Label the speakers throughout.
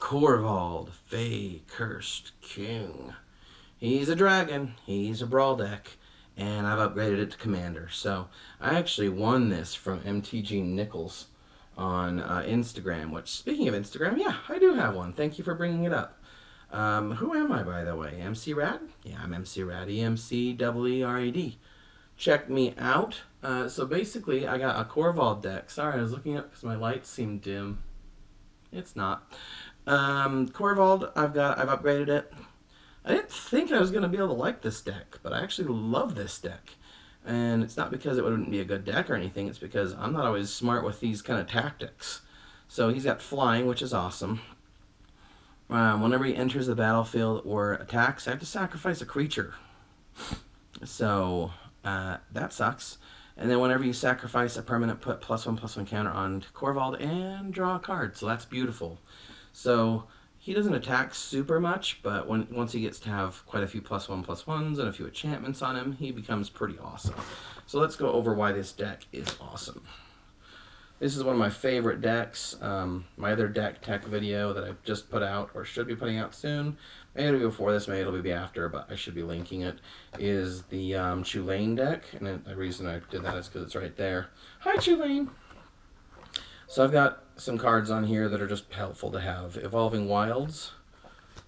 Speaker 1: Korvold, Fey Cursed King. He's a dragon, he's a brawl deck, and I've upgraded it to commander. So I actually won this from MTG Nichols on Instagram, which, speaking of Instagram, yeah, I do have one. Thank you for bringing it up. Who am I, by the way? EmceeRad? Yeah, I'm EmceeRad, EmceeRad. Check me out. So basically, I got a Korvold deck. Sorry, I was looking up because my lights seem dim. It's not. Korvold, I've upgraded it. I didn't think I was going to be able to like this deck, but I actually love this deck. And it's not because it wouldn't be a good deck or anything, it's because I'm not always smart with these kind of tactics. So he's got flying, which is awesome. Whenever he enters the battlefield or attacks, I have to sacrifice a creature. So that sucks. And then whenever you sacrifice a permanent, put +1/+1 counter on Korvold and draw a card. So that's beautiful. So he doesn't attack super much, but once he gets to have quite a few +1/+1s and a few enchantments on him, he becomes pretty awesome. So let's go over why this deck is awesome. This is one of my favorite decks. My other deck tech video that I've just put out, or should be putting out soon, maybe it'll be before this, maybe it'll be after, but I should be linking it, is the Chulane deck. And the reason I did that is because it's right there. Hi, Chulane! So I've got some cards on here that are just helpful to have. Evolving Wilds,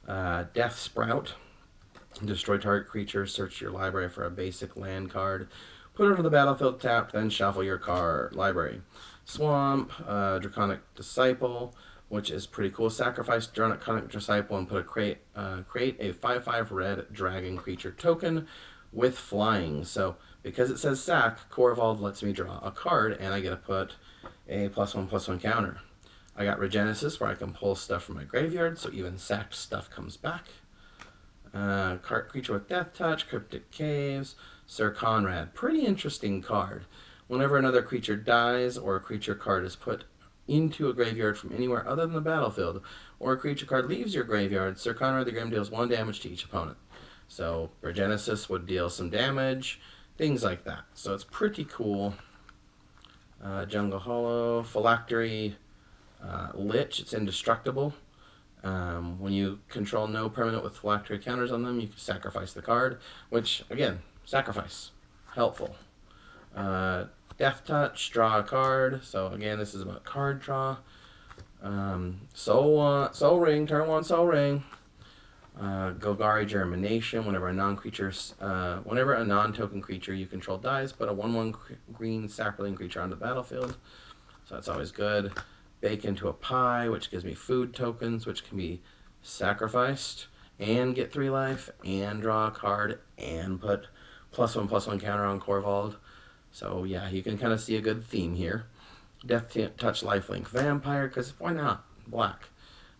Speaker 1: Death Sprout, destroy target creature, search your library for a basic land card, put it on the battlefield tapped, then shuffle your card library. Swamp, Draconic Disciple, which is pretty cool. Sacrifice Draconic Disciple and create a 5/5 red dragon creature token with flying. So because it says sack, Korvold lets me draw a card, and I get to put a +1/+1 counter. I got Regenesis, where I can pull stuff from my graveyard, so even sacked stuff comes back. Creature with Death Touch, Cryptic Caves, Sir Conrad. Pretty interesting card. Whenever another creature dies, or a creature card is put into a graveyard from anywhere other than the battlefield, or a creature card leaves your graveyard, Sir Conrad the Grim deals 1 damage to each opponent. So Regenesis would deal some damage, things like that. So it's pretty cool. Jungle Hollow, Phylactery, Lich, it's indestructible. When you control no permanent with Phylactery counters on them, you can sacrifice the card, which, again, sacrifice. Helpful. Death Touch, draw a card. So, again, this is about card draw. Soul Ring, turn 1 Soul Ring. Golgari Germination, whenever a non-token creature you control dies, put a 1/1 green sapling creature on the battlefield. So that's always good. Bake into a Pie, which gives me food tokens, which can be sacrificed and get 3 life and draw a card and put +1/+1 counter on Korvold. So yeah, you can kind of see a good theme here. Death Touch Lifelink Vampire, because why not? Black.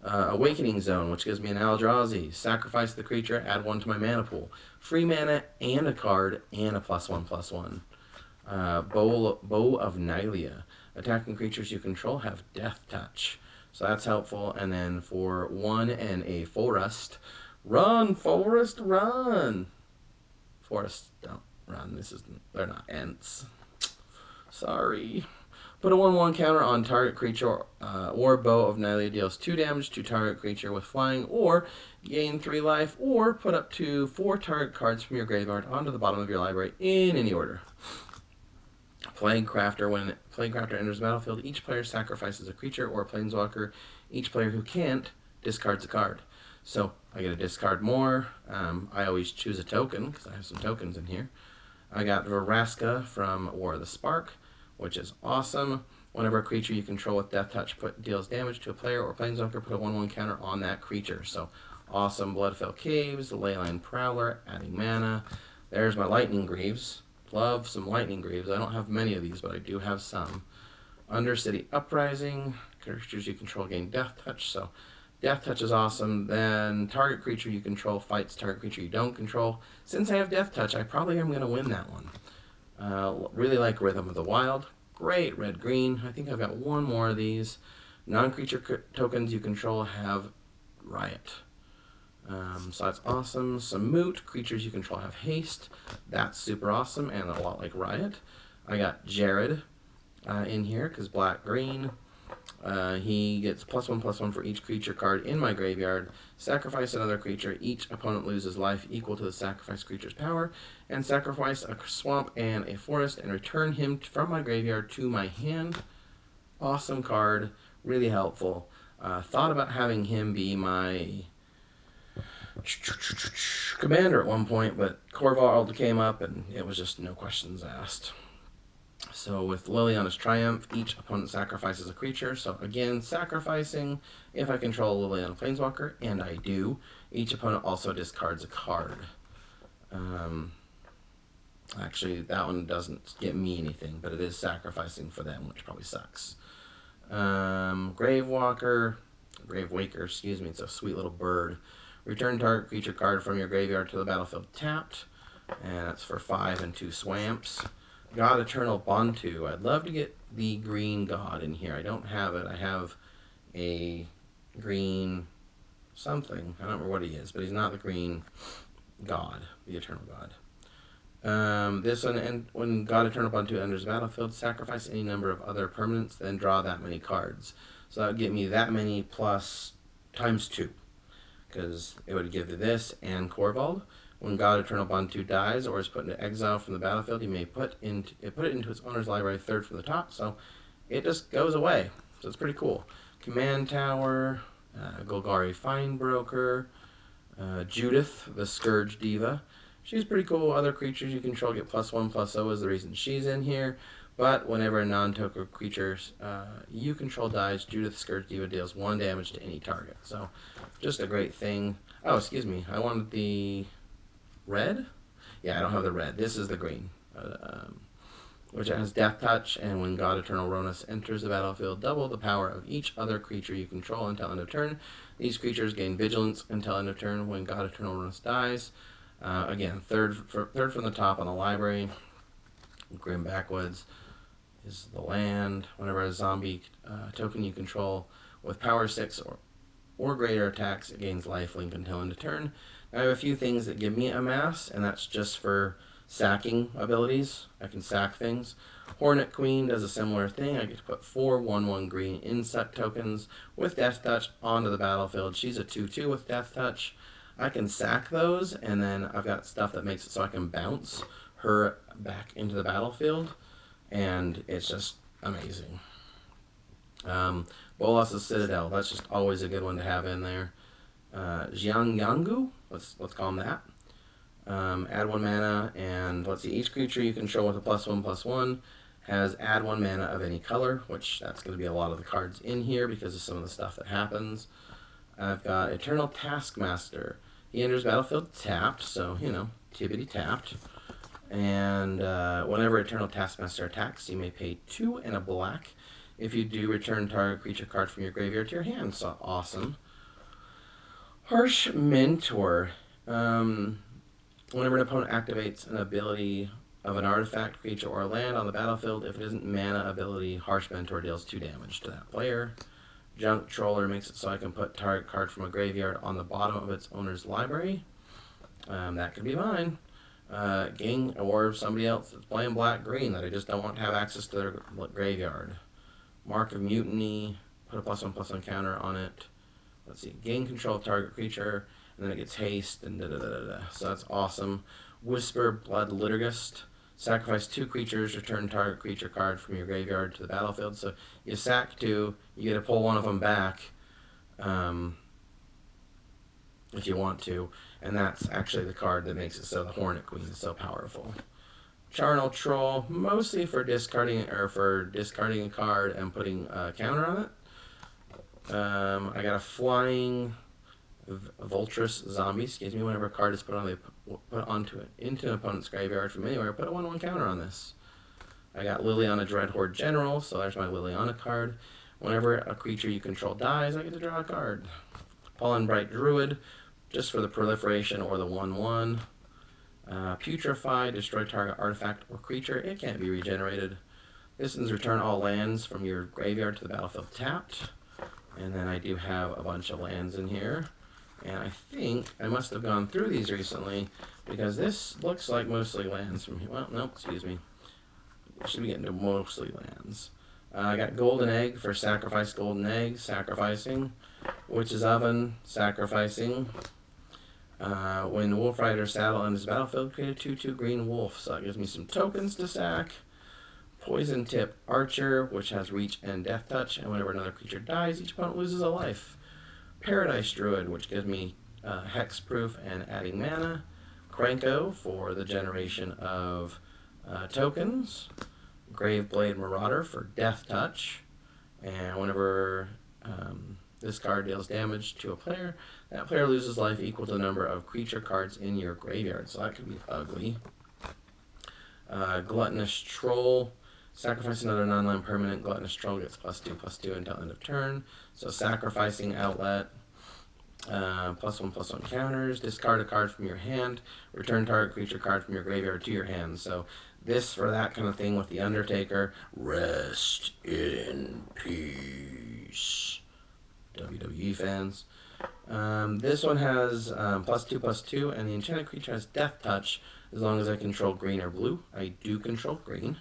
Speaker 1: Awakening Zone, which gives me an Eldrazi. Sacrifice the creature, add 1 to my mana pool. Free mana and a card and a +1/+1. Bow of Nylea. Attacking creatures you control have Death Touch. So that's helpful. And then for 1 and a Forest. Run, Forest, run! Forests don't run. They're not Ents. Sorry. Put a 1/1 counter on target creature or Bow of Nylea deals 2 damage to target creature with flying, or gain 3 life, or put up to 4 target cards from your graveyard onto the bottom of your library in any order. Plague Crafter. When Plague Crafter enters the battlefield, each player sacrifices a creature or a planeswalker. Each player who can't discards a card. So I get to discard more. I always choose a token because I have some tokens in here. I got Veraska from War of the Spark, which is awesome. Whenever a creature you control with Death Touch deals damage to a player or planeswalker, put a 1/1 counter on that creature. So awesome. Bloodfell Caves, Leyline Prowler, adding mana. There's my Lightning Greaves. Love some Lightning Greaves. I don't have many of these, but I do have some. Undercity Uprising. Creatures you control gain Death Touch. So Death Touch is awesome. Then target creature you control fights target creature you don't control. Since I have Death Touch, I probably am going to win that one. Really like Rhythm of the Wild. Great red-green. I think I've got 1 more of these. Non-creature tokens you control have Riot. So that's awesome. Some Moot. Creatures you control have Haste. That's super awesome, and a lot like Riot. I got Jared in here, because black-green. He gets +1/+1 for each creature card in my graveyard. Sacrifice another creature. Each opponent loses life equal to the sacrificed creature's power. And sacrifice a swamp and a forest and return him from my graveyard to my hand. Awesome card. Really helpful. Thought about having him be my commander at one point, but Korvold came up and it was just no questions asked. So with Liliana's Triumph, each opponent sacrifices a creature. So again, sacrificing if I control Liliana Planeswalker, and I do. Each opponent also discards a card. Actually, that one doesn't get me anything, but it is sacrificing for them, which probably sucks. Gravewaker, excuse me, it's a sweet little bird. Return target creature card from your graveyard to the battlefield tapped, and that's for 5 and 2 swamps. God Eternal Bantu. I'd love to get the green god in here. I don't have it. I have a green something. I don't remember what he is, but he's not the green god, the Eternal God. This one, and when God Eternal Bantu enters the battlefield, sacrifice any number of other permanents, then draw that many cards. So that would get me that many plus times 2, because it would give this and Korvold. When God Eternal Bantu dies or is put into exile from the battlefield, he may put it into its owner's library 3rd from the top, so it just goes away. So it's pretty cool. Command Tower, Golgari Finebroker, Judith, the Scourge Diva. She's pretty cool. Other creatures you control get +1/+0 is the reason she's in here. But whenever a non-token creature you control dies, Judith Scourge Diva deals 1 damage to any target. So just a great thing. Oh, excuse me. I wanted the red? Yeah, I don't have the red. This is the green, which has Death Touch, and when God Eternal Ronus enters the battlefield, double the power of each other creature you control until end of turn. These creatures gain Vigilance until end of turn when God Eternal Ronus dies. Again, third from the top on the library. Grim Backwoods is the land. Whenever a zombie token you control with power 6 or greater attacks, it gains lifelink until end of turn. I have a few things that give me a mass, and that's just for sacking abilities. I can sack things. Hornet Queen does a similar thing. I get to put 4 1/1 green insect tokens with Death Touch onto the battlefield. She's a 2/2 with Death Touch. I can sack those, and then I've got stuff that makes it so I can bounce her back into the battlefield, and it's just amazing. Bolas' Citadel, that's just always a good one to have in there. Jiangyangu, let's call him that. Add 1 mana, and let's see, each creature you control with a +1/+1 has add 1 mana of any color, which that's going to be a lot of the cards in here because of some of the stuff that happens. I've got Eternal Taskmaster. He enters battlefield tapped, so, you know, tibbity tapped. And whenever Eternal Taskmaster attacks, you may pay 2 and a black. If you do, return target creature card from your graveyard to your hand, so awesome. Harsh Mentor. Whenever an opponent activates an ability of an artifact, creature, or land on the battlefield, if it isn't mana ability, Harsh Mentor deals 2 damage to that player. Junk Troller makes it so I can put target card from a graveyard on the bottom of its owner's library. That could be mine. Gang or somebody else that's playing black-green that I just don't want to have access to their graveyard. Mark of Mutiny, put a +1/+1 counter on it. Let's see, gain control of target creature, and then it gets haste, and da-da-da-da-da. So that's awesome. Whisper Blood Liturgist. Sacrifice 2 creatures, return target creature card from your graveyard to the battlefield. So you sack 2, you get to pull one of them back if you want to, and that's actually the card that makes it so the Hornet Queen is so powerful. Charnel Troll, mostly for discarding a card and putting a counter on it. I got a Flying Voltress Zombie. Excuse me. Whenever a card is put onto it into an opponent's graveyard from anywhere, put a 1/1 counter on this. I got Liliana Dreadhorde General, so there's my Liliana card. Whenever a creature you control dies, I get to draw a card. Pollen Bright Druid, just for the proliferation or the 1/1. Putrefy, destroy target artifact or creature. It can't be regenerated. This one's return all lands from your graveyard to the battlefield tapped. And then I do have a bunch of lands in here. And I think I must have gone through these recently because this looks like mostly lands from here. Well, no, excuse me. I should be getting to mostly lands. I got Golden Egg for sacrifice Golden Egg, sacrificing. Witch's Oven, sacrificing. When Wolf Rider Saddle enters the battlefield, create a 2/2 green wolf. So that gives me some tokens to sack. Poison Tip Archer, which has reach and death touch, and whenever another creature dies, each opponent loses a life. Paradise Druid, which gives me hexproof and adding mana. Krenko for the generation of tokens. Graveblade Marauder for death touch, and whenever this card deals damage to a player, that player loses life equal to the number of creature cards in your graveyard, so that could be ugly. Gluttonous Troll. Sacrifice another non-land permanent. Gluttonous Troll gets +2/+2 until end of turn. So sacrificing outlet. +1/+1 counters. Discard a card from your hand. Return target creature card from your graveyard to your hand. So this for that kind of thing with the Undertaker. Rest in peace. WWE fans. This one has +2/+2, and the enchanted creature has death touch as long as I control green or blue. I do control green.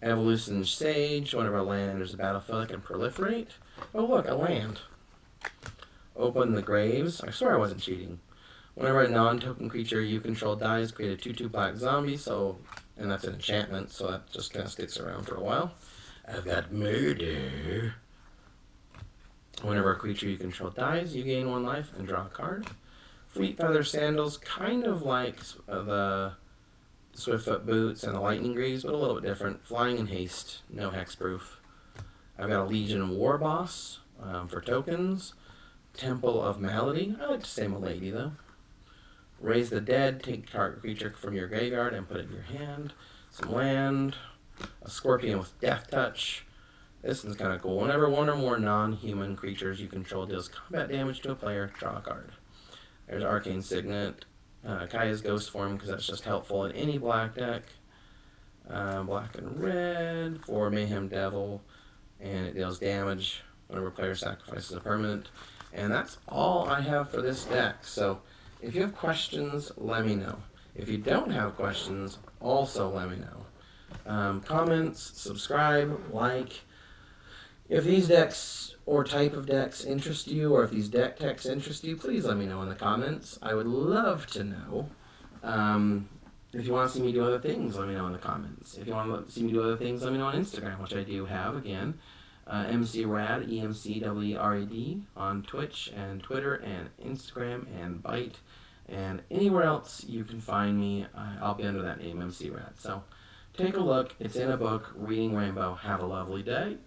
Speaker 1: Evolution Sage. Whenever a land enters the battlefield, I can proliferate. Oh look, a land. Open the Graves. I swear I wasn't cheating. Whenever a non-token creature you control dies, create a 2/2 black zombie. And that's an enchantment, so that just kind of sticks around for a while. I've got Murder. Whenever a creature you control dies, you gain 1 life and draw a card. Fleet Feather Sandals, kind of like the Swiftfoot Boots and the Lightning Greaves, but a little bit different. Flying and Haste, no hexproof. I've got a Legion War Boss for tokens. Temple of Malady. I like to say Milady, though. Raise the Dead. Take target creature from your graveyard and put it in your hand. Some land. A Scorpion with Death Touch. This one's kind of cool. Whenever one or more non-human creatures you control deals combat damage to a player, draw a card. There's Arcane Signet. Kaya's Ghost Form, because that's just helpful in any black deck. Black and red for Mayhem Devil. And it deals damage whenever a player sacrifices a permanent. And that's all I have for this deck. So if you have questions, let me know. If you don't have questions, also let me know. Comments, subscribe, like. If these decks or type of decks interest you, or if these deck techs interest you, please let me know in the comments. I would love to know. If you want to see me do other things, let me know in the comments. If you want to see me do other things, let me know on Instagram, which I do have, again. EmceeRad, EmceeRad on Twitch and Twitter and Instagram and Byte. And anywhere else you can find me, I'll be under that name, EmceeRad. So take a look. It's in a book, Reading Rainbow. Have a lovely day.